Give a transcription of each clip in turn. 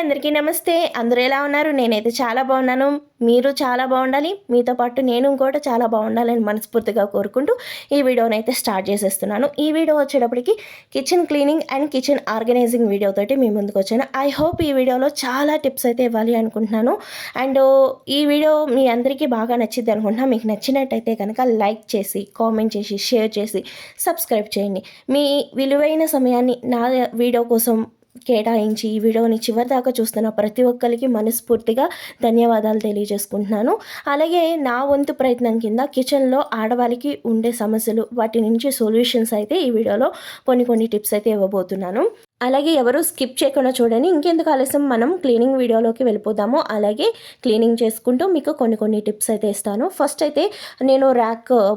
అందరికీ నమస్తే. అందరూ ఎలా ఉన్నారు? నేనైతే చాలా బాగున్నాను. మీరు చాలా బాగుండాలి. మీతో పాటు నేను కూడా చాలా బాగుండాలని మనస్ఫూర్తిగా కోరుకుంటూ ఈ వీడియోనైతే స్టార్ట్ చేసేస్తున్నాను. ఈ వీడియో వచ్చేటప్పటికి kitchen cleaning and kitchen organising వీడియోతోటి మీ ముందుకు వచ్చాను. ఐ హోప్ ఈ వీడియోలో చాలా టిప్స్ అయితే ఇవ్వాలి అనుకుంటున్నాను. అండ్ ఈ వీడియో మీ అందరికీ బాగా నచ్చిద్ది అనుకుంటున్నా. మీకు నచ్చినట్టయితే కనుక లైక్ చేసి, కామెంట్ చేసి, షేర్ చేసి, సబ్స్క్రైబ్ చేయండి. మీ విలువైన సమయాన్ని నా వీడియో కోసం కేటాయించి ఈ వీడియోని చివరి దాకా చూస్తున్న ప్రతి ఒక్కరికి మనస్ఫూర్తిగా ధన్యవాదాలు తెలియజేసుకుంటున్నాను. అలాగే నా వంతు ప్రయత్నం కింద కిచెన్లో ఆడవాళ్ళకి ఉండే సమస్యలు, వాటి నుంచి సొల్యూషన్స్ అయితే ఈ వీడియోలో కొన్ని టిప్స్ అయితే ఇవ్వబోతున్నాను. అలాగే ఎవరు స్కిప్ చేయకుండా చూడండి. ఇంకెందుకు ఆలస్యం, మనం క్లీనింగ్ వీడియోలోకి వెళ్ళిపోదాము. అలాగే క్లీనింగ్ చేసుకుంటూ మీకు కొన్ని టిప్స్ అయితే ఇస్తాను. ఫస్ట్ అయితే నేను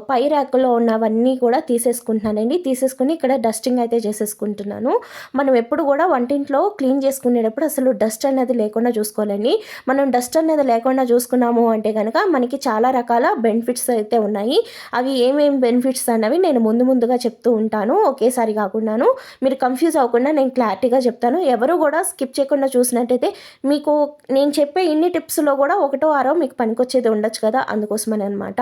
పై ర్యాక్లో ఉన్నవన్నీ కూడా తీసేసుకుంటున్నానండి. తీసేసుకుని ఇక్కడ డస్టింగ్ అయితే చేసేసుకుంటున్నాను. మనం ఎప్పుడు కూడా వంటింట్లో క్లీన్ చేసుకునేటప్పుడు అసలు డస్ట్ అనేది లేకుండా చూసుకోవాలండి. మనం డస్ట్ అనేది లేకుండా చూసుకున్నాము అంటే కనుక మనకి చాలా రకాల బెనిఫిట్స్ అయితే ఉన్నాయి. అవి ఏమేమి బెనిఫిట్స్ అన్నవి నేను ముందుగా చెప్తూ ఉంటాను, ఒకేసారి కాకుండాను. మీరు కన్ఫ్యూజ్ అవ్వకుండా నేను క్లారిటీగా చెప్తాను. ఎవరు కూడా స్కిప్ చేయకుండా చూసినట్టయితే మీకు నేను చెప్పే ఇన్ని టిప్స్లో కూడా ఒకటో ఆరో మీకు పనికొచ్చేది ఉండొచ్చు కదా, అందుకోసమని అనమాట.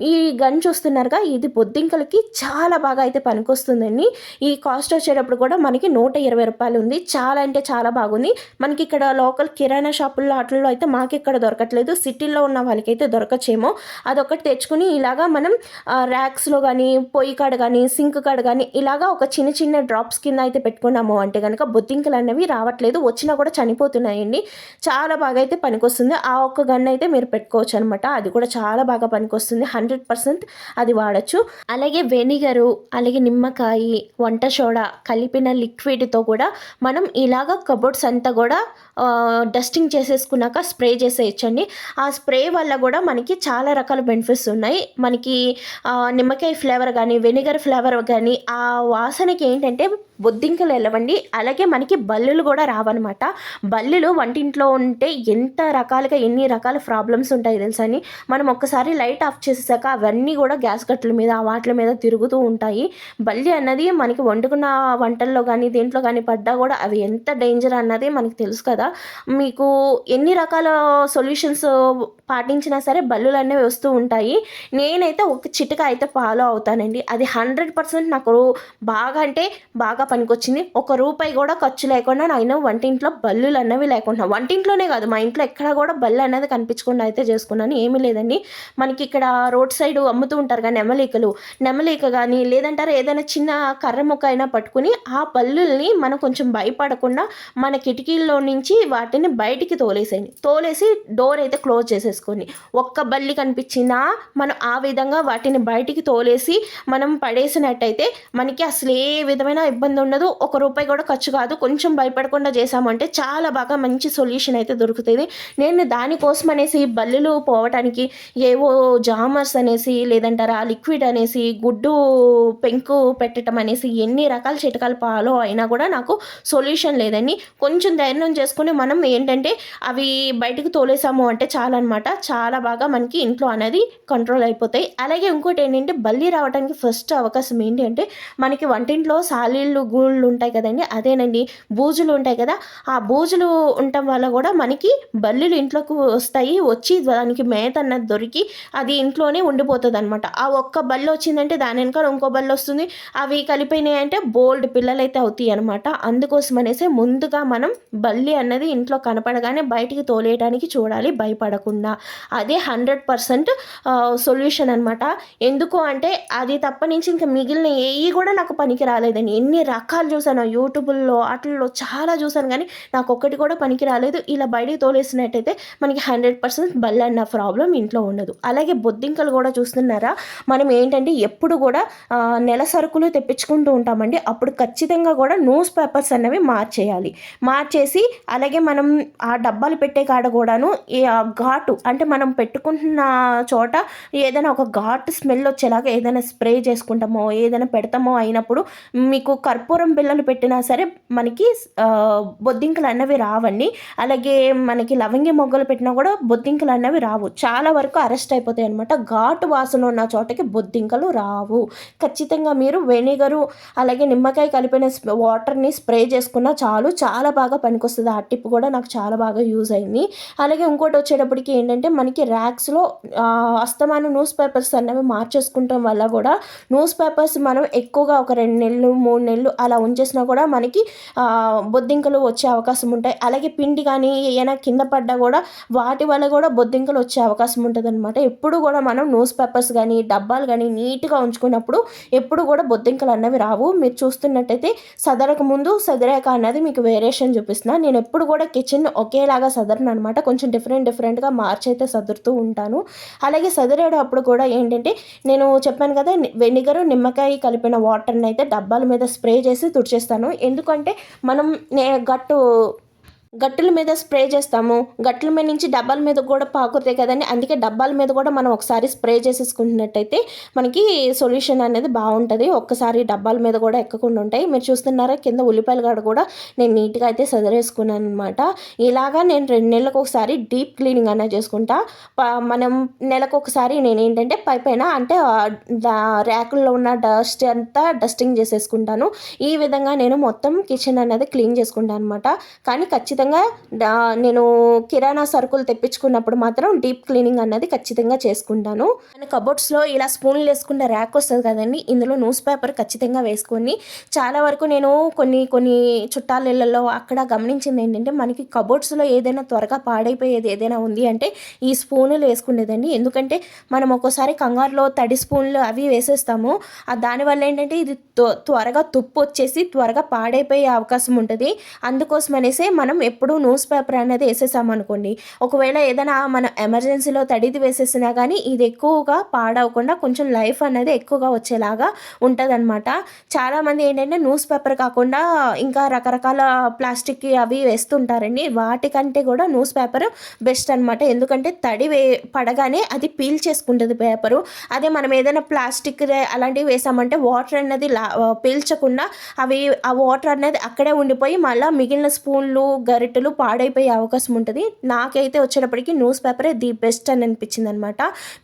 ఈ గన్ చూస్తున్నారుగా, ఇది బొద్దింకలకి చాలా బాగా అయితే పనికొస్తుందండి. ఈ కాస్ట్ వచ్చేటప్పుడు కూడా మనకి 120 రూపాయలు ఉంది. చాలా అంటే చాలా బాగుంది. మనకి ఇక్కడ లోకల్ కిరాణా షాపుల్లో వాటిల్లో అయితే మాకు ఇక్కడ దొరకట్లేదు. సిటీల్లో ఉన్న వాళ్ళకైతే దొరకచ్చేమో. అదొకటి తెచ్చుకుని ఇలాగా మనం ర్యాక్స్లో కానీ, పొయ్యి కాడ కానీ, సింక్ కాడ కానీ ఇలాగా ఒక చిన్న డ్రాప్స్ కింద అయితే పెట్టుకున్నాము అంటే కనుక బొద్దింకలు అనేవి రావట్లేదు. వచ్చినా కూడా చనిపోతున్నాయండి. చాలా బాగా అయితే పనికొస్తుంది. ఆ ఒక్క గన్ అయితే మీరు పెట్టుకోవచ్చు అనమాట. అది కూడా చాలా బాగా పనికొస్తుంది. 100% అది వాడచ్చు. అలాగే వెనిగరు, అలాగే నిమ్మకాయ, వంట సోడా కలిపిన లిక్విడ్తో కూడా మనం ఇలాగ కబోర్డ్స్ అంతా కూడా డస్టింగ్ చేసేసుకున్నాక స్ప్రే చేసేయచ్చండి. ఆ స్ప్రే వల్ల కూడా మనకి చాలా రకాల బెనిఫిట్స్ ఉన్నాయి. మనకి నిమ్మకాయ ఫ్లేవర్ కానీ, వెనిగర్ ఫ్లేవర్ కానీ ఆ వాసనకి ఏంటంటే బొద్దింకలు వెళ్ళవండి. అలాగే మనకి బల్లులు కూడా రావన్నమాట. బల్లులు వంటింట్లో ఉంటే ఎన్ని రకాల ప్రాబ్లమ్స్ ఉంటాయి తెలుసా అని. మనం ఒక్కసారి లైట్ ఆఫ్ చేసేసాక అవన్నీ కూడా గ్యాస్ కట్టల మీద, వాటి మీద తిరుగుతూ ఉంటాయి. బల్లి అన్నది మనకి వండుకున్న వంటల్లో కానీ దేంట్లో కానీ పడ్డా కూడా అవి ఎంత డేంజర్ అన్నది మనకి తెలుసు కదా. మీకు ఎన్ని రకాల సొల్యూషన్స్ పాటించినా సరే బల్లులు అనేవి వస్తూ ఉంటాయి. నేనైతే ఒక చిటిక అయితే ఫాలో అవుతానండి. అది 100% నాకు బాగా అంటే బాగా పనికొచ్చింది. ₹1 కూడా ఖర్చు లేకుండా నేను వంటింట్లో బల్లులు అన్నవి లేకుండా, వంటింట్లోనే కాదు మా ఇంట్లో ఎక్కడ కూడా బల్లు అనేది కనిపించకుండా అయితే చేసుకున్నాను. ఏమీ లేదండి, మనకి ఇక్కడ రోడ్ సైడ్ అమ్ముతూ ఉంటారు కానీ నెమలీక కానీ లేదంటారు ఏదైనా చిన్న కర్ర ముక్క అయినా పట్టుకుని ఆ బల్లుల్ని మనం కొంచెం భయపడకుండా మన కిటికీల్లో నుంచి వాటిని బయటికి తోలేసి డోర్ అయితే క్లోజ్ చేసేసుకొని, ఒక్క బల్లి కనిపించినా మనం ఆ విధంగా వాటిని బయటికి తోలేసి మనం పడేసినట్టయితే మనకి అసలు ఏ విధమైన ఇబ్బంది ఉండదు. ₹1 కూడా ఖర్చు కాదు. కొంచెం భయపడకుండా చేసామంటే చాలా బాగా మంచి సొల్యూషన్ అయితే దొరుకుతుంది. నేను దానికోసం అనేసి బల్లులు పోవటానికి ఏవో జామర్స్ అనేసి లేదంటారా లిక్విడ్ అనేసి గుడ్డు పెంకు పెట్టడం అనేసి ఎన్ని రకాల చిట్కాలు ఫాలో అయినా కూడా నాకు సొల్యూషన్ లేదండి. కొంచెం ధైర్యం చేసుకుని మనం ఏంటంటే అవి బయటకు తోలేసాము అంటే చాలన్నమాట. చాలా బాగా మనకి ఇంట్లో అనేది కంట్రోల్ అయిపోతాయి. అలాగే ఇంకోటి ఏంటంటే బల్లి రావడానికి ఫస్ట్ అవకాశం ఏంటి అంటే మనకి వంటింట్లో సాలీళ్ళు గూళ్ళు ఉంటాయి కదండి, అదేనండి బూజులు ఉంటాయి కదా. ఆ బూజులు ఉండటం వల్ల కూడా మనకి బల్లులు ఇంట్లోకి వస్తాయి. వచ్చి దానికి మేత అన్నది దొరికి అది ఇంట్లోనే ఉండిపోతుంది అనమాట. ఆ ఒక్క బల్లి వచ్చిందంటే దాని వెనకాల ఇంకో బల్లి వస్తుంది. అవి కలిపినాయి అంటే బోల్డ్ పిల్లలు అయితే అవుతాయి అనమాట. అందుకోసం అనేసి ముందుగా మనం బల్లి అన్నది ఇంట్లో కనపడగానే బయటికి తోలేయడానికి చూడాలి, భయపడకుండా. అదే 100% సొల్యూషన్ అనమాట. ఎందుకు అంటే అది తప్ప నుంచి ఇంకా మిగిలిన ఏవి కూడా నాకు పనికి రాలేదండి. ఎన్ని రకాలు చూసాను యూట్యూబ్లో వాటిల్లో చాలా చూసాను కానీ నాకు ఒక్కటి కూడా పనికి రాలేదు. ఇలా బయటికి తోలేసినట్టయితే మనకి 100% బల్లి అన్న ప్రాబ్లం ఇంట్లో ఉండదు. అలాగే బొద్దింకలు కూడా చూస్తున్నారా, మనం ఏంటంటే ఎప్పుడు కూడా నెల సరుకులు తెప్పించుకుంటూ ఉంటామండి. అప్పుడు ఖచ్చితంగా కూడా న్యూస్ పేపర్స్ అనేవి మార్చేసి అలాగే మనం ఆ డబ్బాలు పెట్టే కాడ కూడాను ఘాటు అంటే మనం పెట్టుకుంటున్న చోట ఏదైనా ఒక ఘాటు స్మెల్ వచ్చేలాగా ఏదైనా స్ప్రే చేసుకుంటామో ఏదైనా పెడతామో అయినప్పుడు మీకు కర్పూరం బిళ్ళలు పెట్టినా సరే మనకి బొద్దింకలు అన్నవి రావండి. అలాగే మనకి లవంగి మొగ్గలు పెట్టినా కూడా బొద్దింకలు అన్నవి రావు. చాలా వరకు అరెస్ట్ అయిపోతాయి అనమాట. ఘాటు వాసన ఉన్న చోటకి బొద్దింకలు రావు. ఖచ్చితంగా మీరు వెనిగరు అలాగే నిమ్మకాయ కలిపిన వాటర్ని స్ప్రే చేసుకున్నా చాలు, చాలా బాగా పనికొస్తుంది. ఆ టిప్ కూడా నాకు చాలా బాగా యూజ్ అయింది. అలాగే ఇంకోటి వచ్చేటప్పటికి ఏంటంటే మనకి ర్యాక్స్లో అస్తమానం న్యూస్ పేపర్స్ అన్నవి మార్చేసుకుంటాం వల్ల కూడా న్యూస్ పేపర్స్ మనం ఎక్కువగా ఒక 2 నెలలు 3 నెలలు అలా ఉంచేసినా కూడా మనకి బొద్దింకలు వచ్చే అవకాశం ఉంటాయి. అలాగే పిండి కానీ ఏమైనా కింద పడ్డా కూడా వాటి వల్ల కూడా బొద్దింకలు వచ్చే అవకాశం ఉంటుంది అనమాట. ఎప్పుడు కూడా మనం న్యూస్ పేపర్స్ కానీ డబ్బాలు కానీ నీట్గా ఉంచుకున్నప్పుడు ఎప్పుడు కూడా బొద్దింకలు అన్నవి రావు. మీరు చూస్తున్నట్టయితే సదరక ముందు సదిరాక అన్నది మీకు వేరియేషన్ చూపిస్తున్నాను. నేను ఎప్పుడు కూడా కిచెన్ ఒకేలాగా సదరను అనమాట. కొంచెం డిఫరెంట్గా మార్చైతే సదురుతూ ఉంటాను. అలాగే సదిరేటప్పుడు కూడా ఏంటంటే నేను చెప్పాను కదా, వెనిగరు నిమ్మకాయ కలిపిన వాటర్ని అయితే డబ్బాల మీద స్ప్రే చేసి తుడిచేస్తాను. ఎందుకంటే మనం గట్టుల మీద స్ప్రే చేస్తాము, గట్టుల మీద నుంచి డబ్బాల మీద కూడా పాకుతాయి కదండి. అందుకే డబ్బాల మీద కూడా మనం ఒకసారి స్ప్రే చేసేసుకుంటున్నట్టయితే మనకి సొల్యూషన్ అనేది బాగుంటుంది. ఒక్కసారి డబ్బాల మీద కూడా ఎక్కకుండా ఉంటాయి. మీరు చూస్తున్నారా కింద ఉల్లిపాయల గడ కూడా నేను నీట్గా అయితే సదరేసుకున్నాను అనమాట. ఇలాగా నేను 2 నెలలకు ఒకసారి డీప్ క్లీనింగ్ అనేది చేసుకుంటా. మనం నెలకు ఒకసారి నేను ఏంటంటే పైన అంటే ర్యాకుల్లో ఉన్న డస్ట్ అంతా డస్టింగ్ చేసేసుకుంటాను. ఈ విధంగా నేను మొత్తం కిచెన్ అనేది క్లీన్ చేసుకుంటాను అనమాట. కానీ ఖచ్చితంగా నేను కిరాణా సరుకులు తెప్పించుకున్నప్పుడు మాత్రం డీప్ క్లీనింగ్ అన్నది ఖచ్చితంగా చేసుకుంటాను. మన కబోర్డ్స్లో ఇలా స్పూన్లు వేసుకున్న ర్యాక్ వస్తుంది కదండి, ఇందులో న్యూస్ పేపర్ ఖచ్చితంగా వేసుకొని చాలా వరకు నేను కొన్ని చుట్టాల ఇళ్ళల్లో అక్కడ గమనించింది ఏంటంటే మనకి కబోర్డ్స్లో ఏదైనా త్వరగా పాడైపోయేది ఏదైనా ఉంది అంటే ఈ స్పూన్లు వేసుకునేదండి. ఎందుకంటే మనం ఒక్కోసారి కంగారులో తడి స్పూన్లు అవి వేసేస్తాము. దానివల్ల ఏంటంటే ఇది త్వరగా తుప్పు వచ్చేసి త్వరగా పాడైపోయే అవకాశం ఉంటుంది. అందుకోసం అనేసి మనం ఎప్పుడు న్యూస్ పేపర్ అనేది వేసేసామనుకోండి, ఒకవేళ ఏదైనా మనం ఎమర్జెన్సీలో తడిది వేసేసినా కానీ ఇది ఎక్కువగా పాడవకుండా కొంచెం లైఫ్ అనేది ఎక్కువగా వచ్చేలాగా ఉంటుంది అనమాట. చాలామంది ఏంటంటే న్యూస్ పేపర్ కాకుండా ఇంకా రకరకాల ప్లాస్టిక్ అవి వేస్తుంటారండి. వాటికంటే కూడా న్యూస్ పేపర్ బెస్ట్ అనమాట. ఎందుకంటే తడి పడగానే అది పీల్ చేసుకుంటుంది పేపరు. అదే మనం ఏదైనా ప్లాస్టిక్ అలాంటివి వేసామంటే వాటర్ అనేది పీల్చకుండా ఆ వాటర్ అనేది అక్కడే ఉండిపోయి మళ్ళీ మిగిలిన స్పూన్లు గరిటెలు పాడైపోయే అవకాశం ఉంటుంది. నాకైతే వచ్చేటప్పటికి న్యూస్ పేపరే ది బెస్ట్ అని అనిపించింది అనమాట.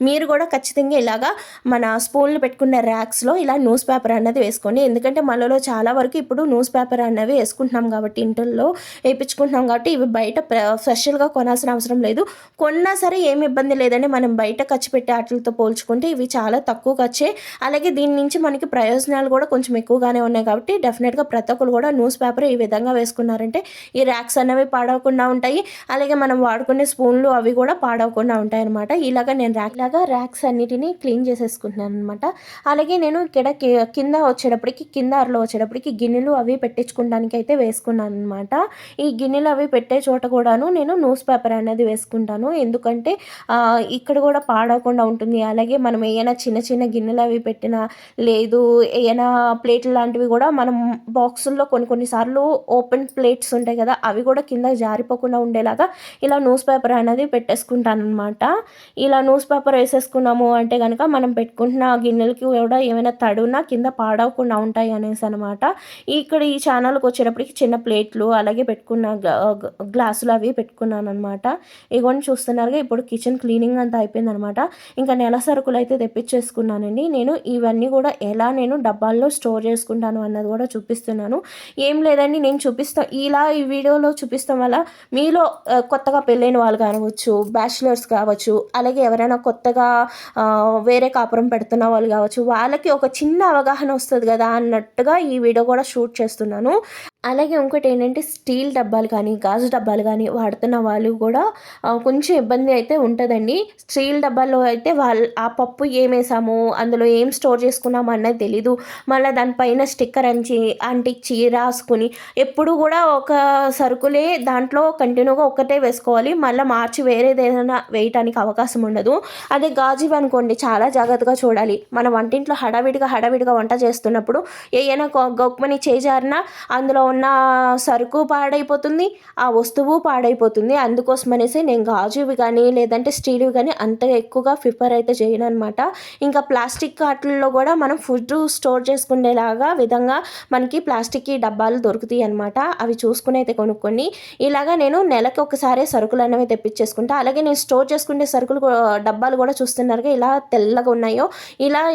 మీరు కూడా ఖచ్చితంగా ఇలాగా మన స్పూన్లు పెట్టుకున్న ర్యాక్స్లో ఇలా న్యూస్ పేపర్ అన్నది వేసుకోండి. ఎందుకంటే మనలో చాలా వరకు ఇప్పుడు న్యూస్ పేపర్ అన్నవి వేసుకుంటున్నాం కాబట్టి ఇంట్లో వేయించుకుంటున్నాం కాబట్టి ఇవి బయట స్పెషల్గా కొనాల్సిన అవసరం లేదు. కొన్నా సరే ఏమి ఇబ్బంది లేదండి. మనం బయట ఖర్చు పెట్టే వాటితో పోల్చుకుంటే ఇవి చాలా తక్కువ ఖర్చే. అలాగే దీని నుంచి మనకి ప్రయోజనాలు కూడా కొంచెం ఎక్కువగానే ఉన్నాయి కాబట్టి డెఫినెట్గా ప్రతి ఒక్కరు కూడా న్యూస్ పేపర్ ఈ విధంగా వేసుకున్నారంటే ఈ ర్యాక్స్ అనేవి పాడవకుండా ఉంటాయి. అలాగే మనం వాడుకునే స్పూన్లు అవి కూడా పాడవకుండా ఉంటాయి అనమాట. ఇలాగా నేను ర్యాక్స్ అన్నిటినీ క్లీన్ చేసేసుకుంటున్నాను అనమాట. అలాగే నేను ఇక్కడ కింద అరలో వచ్చేటప్పటికి గిన్నెలు అవి పెట్టించుకోవడానికి అయితే వేసుకున్నాను అనమాట. ఈ గిన్నెలు అవి పెట్టే చోట కూడాను నేను న్యూస్ పేపర్ అనేది వేసుకుంటాను. ఎందుకంటే ఇక్కడ కూడా పాడవకుండా ఉంటుంది. అలాగే మనం ఏమైనా చిన్న గిన్నెలు అవి పెట్టినా లేదు ఏమైనా ప్లేట్లు లాంటివి కూడా మనం బాక్సుల్లో కొన్నిసార్లు ఓపెన్ ప్లేట్స్ ఉంటాయి కదా, అవి కూడా కింద జారిపోకుండా ఉండేలాగా ఇలా న్యూస్ పేపర్ అనేది పెట్టేసుకుంటాను అనమాట. ఇలా న్యూస్ పేపర్ వేసేసుకున్నాము అంటే కనుక మనం పెట్టుకుంటున్న గిన్నెలకి కూడా ఏమైనా తడున్నా కింద పాడవకుండా ఉంటాయి అనేసి అనమాట. ఇక్కడ ఈ ఛానల్కి వచ్చేటప్పటికి చిన్న ప్లేట్లు అలాగే పెట్టుకున్న గ్లాసులు అవి పెట్టుకున్నాను అనమాట. ఇవన్నీ చూస్తున్నారుగా. ఇప్పుడు కిచెన్ క్లీనింగ్ అంతా అయిపోయిందనమాట. ఇంకా నెల సరుకులు అయితే తెప్పించేసుకున్నానండి. నేను ఇవన్నీ కూడా ఎలా నేను డబ్బాల్లో స్టోర్ చేసుకుంటాను అన్నది కూడా చూపిస్తున్నాను. ఏం లేదండి, నేను చూపిస్తాను ఇలా ఈ వీడియోలో చూపిస్తాం వల్ల మీలో కొత్తగా పెళ్ళైన వాళ్ళు కావచ్చు, బ్యాచిలర్స్ కావచ్చు, అలాగే ఎవరైనా కొత్తగా వేరే కాపురం పెడుతున్న వాళ్ళు కావచ్చు, వాళ్ళకి ఒక చిన్న అవగాహన వస్తుంది కదా అన్నట్టుగా ఈ వీడియో కూడా షూట్ చేస్తున్నాను. అలాగే ఇంకోటి ఏంటంటే స్టీల్ డబ్బాలు కానీ గాజు డబ్బాలు కానీ వాడుతున్న వాళ్ళు కూడా కొంచెం ఇబ్బంది అయితే ఉంటుందండి. స్టీల్ డబ్బాల్లో అయితే ఆ పప్పు ఏం వేసాము, అందులో ఏం స్టోర్ చేసుకున్నాము అన్నది తెలీదు. మళ్ళీ దానిపైన స్టిక్కర్ అంటించి రాసుకుని ఎప్పుడు కూడా ఒక సరుకులే దాంట్లో కంటిన్యూగా ఒక్కటే వేసుకోవాలి. మళ్ళీ మార్చి వేరేది ఏదైనా వేయటానికి అవకాశం ఉండదు. అదే గాజువి అనుకోండి, చాలా జాగ్రత్తగా చూడాలి. మన వంటింట్లో హడావిడిగా వంట చేస్తున్నప్పుడు ఏదైనా గొప్పని చేజారినా అందులో ఉన్న సరుకు పాడైపోతుంది, ఆ వస్తువు పాడైపోతుంది. అందుకోసమనేసి నేను గాజువి కానీ లేదంటే స్టీల్‌వి కానీ అంత ఎక్కువగా ప్రిఫర్ అయితే చేయననమాట. ఇంకా ప్లాస్టిక్ వాటిల్లో కూడా మనం ఫుడ్ స్టోర్ చేసుకునేలాగా విధంగా మనకి ప్లాస్టిక్‌కి డబ్బాలు దొరుకుతాయి అనమాట. అవి చూసుకొని అయితే కొనుక్కొని ఇలాగ నేను నెలకి ఒకసారి సరుకులు అనేవి తెప్పించేసుకుంటా. అలాగే నేను స్టోర్ చేసుకునే సరుకులు డబ్బాలు కూడా చూస్తున్నారుగా ఇలా తెల్లగా ఉన్నాయో,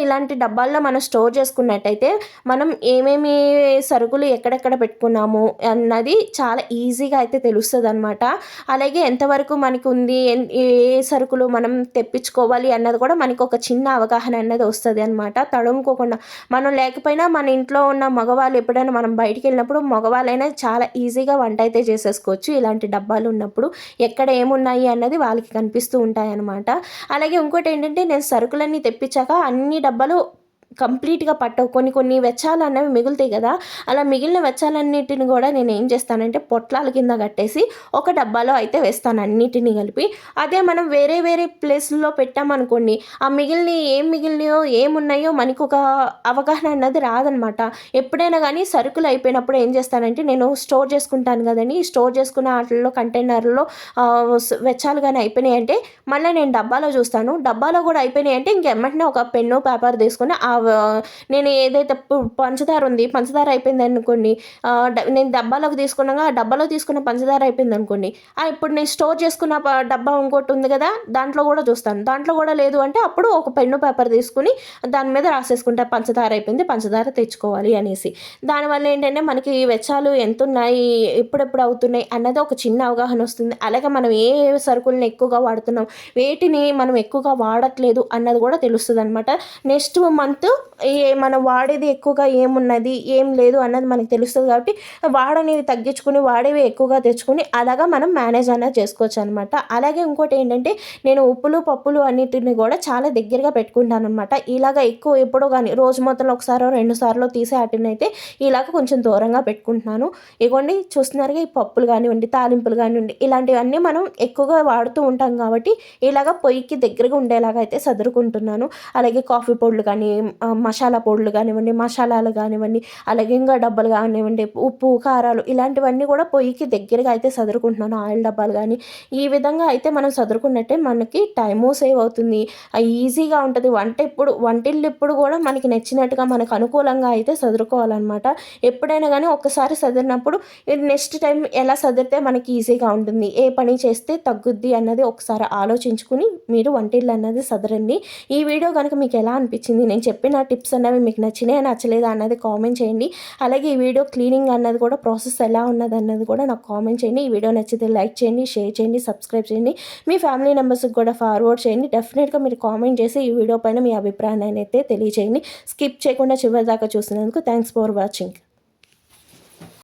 ఇలాంటి డబ్బాల్లో మనం స్టోర్ చేసుకున్నట్టయితే మనం ఏమేమి సరుకులు ఎక్కడెక్కడ పెట్టుకున్నాము అన్నది చాలా ఈజీగా అయితే తెలుస్తుందనమాట. అలాగే ఎంతవరకు మనకు ఉంది, ఏ సరుకులు మనం తెప్పించుకోవాలి అన్నది కూడా మనకు ఒక చిన్న అవగాహన అన్నది వస్తుంది అనమాట. తడుముకోకుండా మనం లేకపోయినా మన ఇంట్లో ఉన్న మగవాళ్ళు ఎప్పుడైనా మనం బయటికి వెళ్ళినప్పుడు మగవాళ్ళైనా చాలా ఈజీగా వంట అయితే చేసేసుకోవచ్చు ఇలాంటి డబ్బాలు ఉన్నప్పుడు. ఎక్కడ ఏమున్నాయి అన్నది వాళ్ళకి కనిపిస్తూ ఉంటాయన్నమాట. అలాగే ఇంకోటి ఏంటంటే నేను సరుకులన్నీ తెప్పించాక అన్ని డబ్బాలు కంప్లీట్‌గా పట్టవు. కొన్ని వెచ్చాలు అనేవి మిగులుతాయి కదా! అలా మిగిలిన వెచ్చాలన్నిటిని కూడా నేను ఏం చేస్తానంటే పొట్లాల కింద కట్టేసి ఒక డబ్బాలో అయితే వేస్తాను అన్నిటిని కలిపి. అదే మనం వేరే ప్లేస్‌లో పెట్టామనుకోండి, ఆ మిగిలినయో ఏమున్నాయో మనకొక అవగాహన అన్నది రాదనమాట. ఎప్పుడైనా గానీ సరుకులు అయిపోయినప్పుడు ఏం చేస్తానంటే నేను స్టోర్ చేసుకుంటాను కదండీ! స్టోర్ చేసుకున్న ఆటిల్లో కంటైనర్‌లో వెచ్చాలు గానీ అయిపోయినాయంటే మళ్ళీ నేను డబ్బాలో చూస్తాను. డబ్బాలో కూడా అయిపోయినాయంటే ఇంకెమ్మటనే ఒక పెన్ను, పేపర్ తీసుకొని నేను ఏదైతే పంచదార ఉంది, పంచదార అయిపోయిందనుకోండి, నేను డబ్బాలోకి తీసుకున్నాగా ఆ డబ్బాలో తీసుకున్న పంచదార అయిపోయిందనుకోండి, ఇప్పుడు నేను స్టోర్ చేసుకున్న డబ్బా ఇంకోటి ఉంది కదా, దాంట్లో కూడా చూస్తాను. దాంట్లో కూడా లేదు అంటే అప్పుడు ఒక పెన్ను, పేపర్ తీసుకుని దాని మీద రాసేసుకుంటా పంచదార అయిపోయింది, పంచదార తెచ్చుకోవాలి అనేసి. దానివల్ల ఏంటంటే మనకి వెచ్చాలు ఎంతున్నాయి, ఎప్పుడెప్పుడు అవుతున్నాయి అన్నది ఒక చిన్న అవగాహన వస్తుంది. అలాగే మనం ఏ సరుకులను ఎక్కువగా వాడుతున్నాం, వేటిని మనం ఎక్కువగా వాడట్లేదు అన్నది కూడా తెలుస్తుందనమాట. నెక్స్ట్ మంత్ మనం వాడేది ఎక్కువగా ఏమున్నది, ఏం లేదు అన్నది మనకు తెలుస్తుంది కాబట్టి వాడనివి తగ్గించుకుని వాడేవి ఎక్కువగా తెచ్చుకొని అలాగా మనం మేనేజ్ అనేది చేసుకోవచ్చు అనమాట. అలాగే ఇంకోటి ఏంటంటే నేను ఉప్పులు, పప్పులు అన్నిటిని కూడా చాలా దగ్గరగా పెట్టుకుంటాను అనమాట. ఇలాగ ఎక్కువ ఎప్పుడో కానీ రోజు మొత్తంలో ఒకసారో 2 సార్లు తీసే వాటినైతే ఇలాగ కొంచెం దూరంగా పెట్టుకుంటున్నాను. ఇగోండి చూస్తున్నారుగా ఈ పప్పులు కానివ్వండి, తాలింపులు కానివ్వండి, ఇలాంటివన్నీ మనం ఎక్కువగా వాడుతూ ఉంటాం కాబట్టి ఇలాగ పొయ్యికి దగ్గరగా ఉండేలాగా అయితే సదురుకుంటున్నాను. అలాగే కాఫీ పొడులు కానీ, మసాలా పొడులు కానివ్వండి, మసాలాలు కానివ్వండి, అలాగే ఇంకా డబ్బాలు కానివ్వండి, ఉప్పు, కారాలు ఇలాంటివన్నీ కూడా పొయ్యికి దగ్గరగా అయితే సదురుకుంటున్నాను. ఆయిల్ డబ్బాలు కానీ ఈ విధంగా అయితే మనం సదురుకున్నట్టే మనకి టైము సేవ్ అవుతుంది. ఈజీగా ఉంటుంది. వంటిల్లు ఎప్పుడు కూడా మనకి నచ్చినట్టుగా మనకు అనుకూలంగా అయితే సదురుకోవాలన్నమాట. ఎప్పుడైనా కానీ ఒక్కసారి సదిరినప్పుడు నెక్స్ట్ టైం ఎలా సదిరితే మనకి ఈజీగా ఉంటుంది, ఏ పని చేస్తే తగ్గుద్ది అన్నది ఒకసారి ఆలోచించుకుని మీరు వంటిల్లు అన్నది సదరండి. ఈ వీడియో కనుక మీకు ఎలా అనిపించింది, నేను చెప్పిన టిప్స్ అనేవి మీకు నచ్చినాయా నచ్చలేదా అన్నది కామెంట్ చేయండి. అలాగే ఈ వీడియో క్లీనింగ్ అన్నది కూడా ప్రాసెస్ ఎలా ఉన్నది అన్నది కూడా నాకు కామెంట్ చేయండి. ఈ వీడియో నచ్చితే లైక్ చేయండి, షేర్ చేయండి, సబ్స్క్రైబ్ చేయండి, మీ ఫ్యామిలీ మెంబర్స్కి కూడా ఫార్వర్డ్ చేయండి. డెఫినెట్గా మీరు కామెంట్ చేసి ఈ వీడియో పైన మీ అభిప్రాయాన్ని అయితే తెలియజేయండి. స్కిప్ చేయకుండా చివరి దాకా చూసినందుకు థ్యాంక్స్ ఫర్ వాచింగ్.